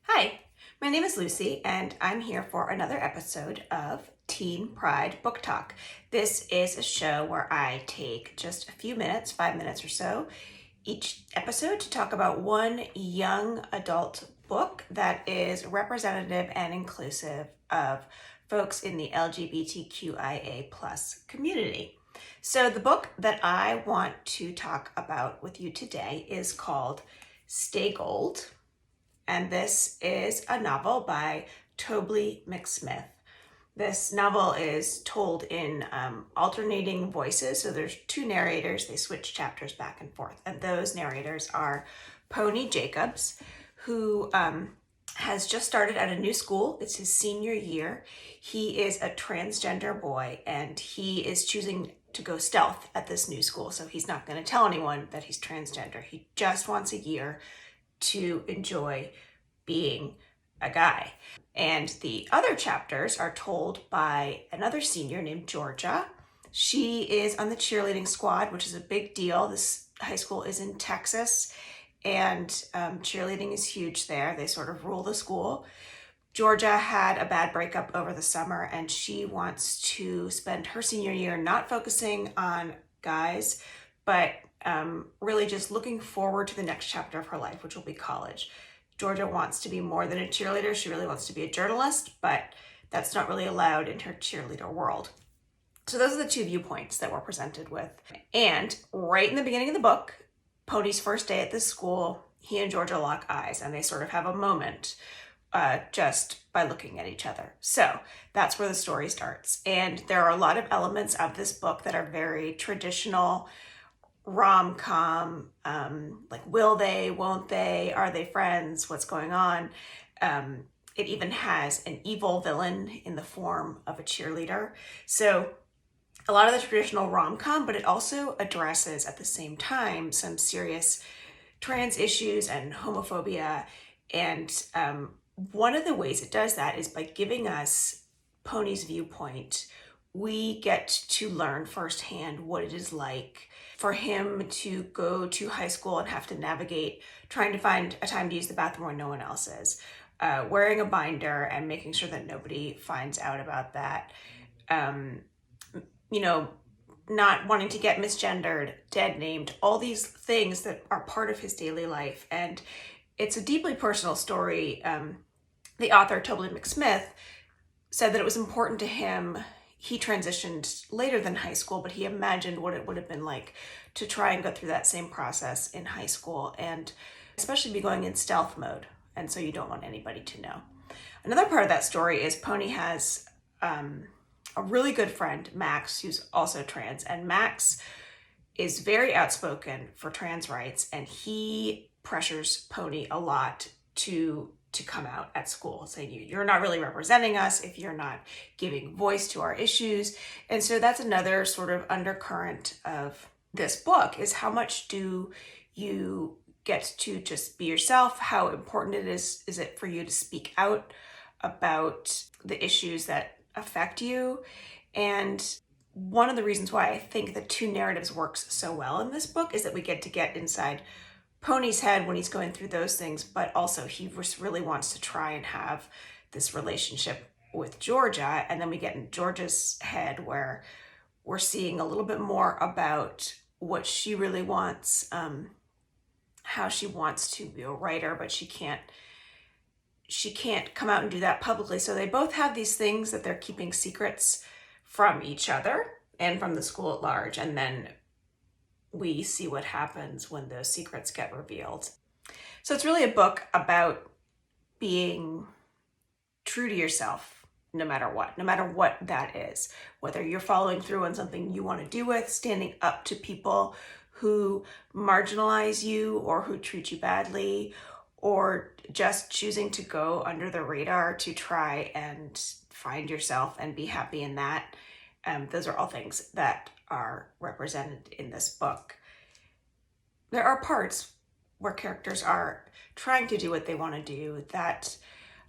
Hi, my name is Lucy, and I'm here for another episode of Teen Pride Book Talk. This is a show where I take just a few minutes, 5 minutes or so, each episode to talk about one young adult book that is representative and inclusive of folks in the LGBTQIA plus community. So the book that I want to talk about with you today is called Stay Gold. And this is a novel by Tobly McSmith. This novel is told in alternating voices. So there's two narrators. They switch chapters back and forth. And those narrators are Pony Jacobs, who has just started at a new school. It's his senior year. He is a transgender boy, and he is choosing to go stealth at this new school. So he's not going to tell anyone that he's transgender. He just wants a year to enjoy being a guy. And the other chapters are told by another senior named Georgia. She is on the cheerleading squad, which is a big deal. This high school is in Texas, and cheerleading is huge there. They sort of rule the school. Georgia had a bad breakup over the summer, and she wants to spend her senior year not focusing on guys, but really just looking forward to the next chapter of her life, which will be college. Georgia wants to be more than a cheerleader. She really wants to be a journalist, but that's not really allowed in her cheerleader world. So those are the two viewpoints that we're presented with. And right in the beginning of the book, Pony's first day at this school, he and Georgia lock eyes, and they sort of have a moment just by looking at each other. So that's where the story starts. And there are a lot of elements of this book that are very traditional rom-com, like will they, won't they, are they friends, what's going on. It even has an evil villain in the form of a cheerleader. So a lot of the traditional rom-com, but it also addresses at the same time some serious trans issues and homophobia. And one of the ways it does that is by giving us Pony's viewpoint. We get to learn firsthand what it is like for him to go to high school and have to navigate trying to find a time to use the bathroom when no one else is, wearing a binder and making sure that nobody finds out about that, not wanting to get misgendered, dead named, all these things that are part of his daily life. And it's a deeply personal story. The author, Tobly McSmith, said that it was important to him. He transitioned later than high school, but he imagined what it would have been like to try and go through that same process in high school, and especially be going in stealth mode. And so you don't want anybody to know. Another part of that story is Pony has a really good friend, Max, who's also trans. And Max is very outspoken for trans rights, and he pressures Pony a lot to come out at school, saying you're not really representing us if you're not giving voice to our issues. And so that's another sort of undercurrent of this book, is how much do you get to just be yourself? How important is it for you to speak out about the issues that affect you? And one of the reasons why I think the two narratives works so well in this book is that we get inside Pony's head when he's going through those things, but also he just really wants to try and have this relationship with Georgia. And then we get in Georgia's head where we're seeing a little bit more about what she really wants, how she wants to be a writer, but she can't come out and do that publicly. So they both have these things that they're keeping secrets from each other and from the school at large. And then we see what happens when those secrets get revealed. So it's really a book about being true to yourself, no matter what that is, whether you're following through on something you want to do with, standing up to people who marginalize you or who treat you badly, or just choosing to go under the radar to try and find yourself and be happy in that. Those are all things that are represented in this book. There are parts where characters are trying to do what they want to do that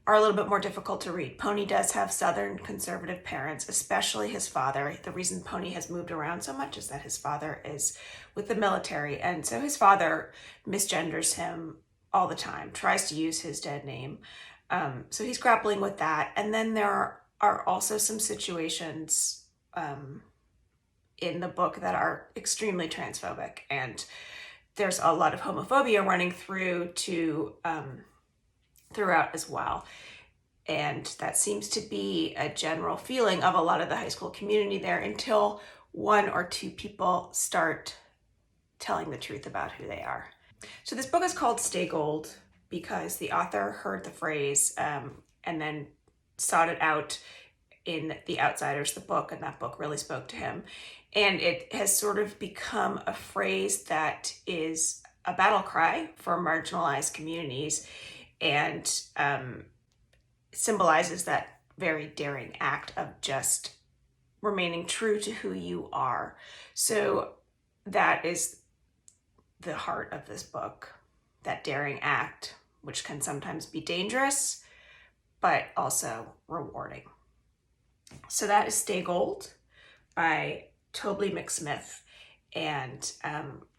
are a little bit more difficult to read. Pony does have Southern conservative parents, especially his father. The reason Pony has moved around so much is that his father is with the military, and so his father misgenders him all the time, tries to use his dead name. So he's grappling with that. And then there are also some situations in the book that are extremely transphobic, and there's a lot of homophobia running throughout as well. And that seems to be a general feeling of a lot of the high school community there until one or two people start telling the truth about who they are. So this book is called Stay Gold because the author heard the phrase and then sought it out in The Outsiders, the book, and that book really spoke to him. And it has sort of become a phrase that is a battle cry for marginalized communities, and symbolizes that very daring act of just remaining true to who you are. So that is the heart of this book, that daring act, which can sometimes be dangerous, but also rewarding. So that is Stay Gold by Tobly McSmith. And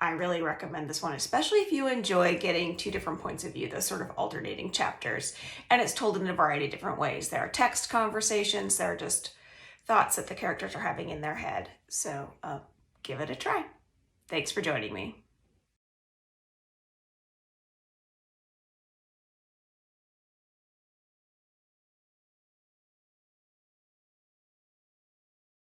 I really recommend this one, especially if you enjoy getting two different points of view, those sort of alternating chapters. And it's told in a variety of different ways. There are text conversations, there are just thoughts that the characters are having in their head. So give it a try. Thanks for joining me.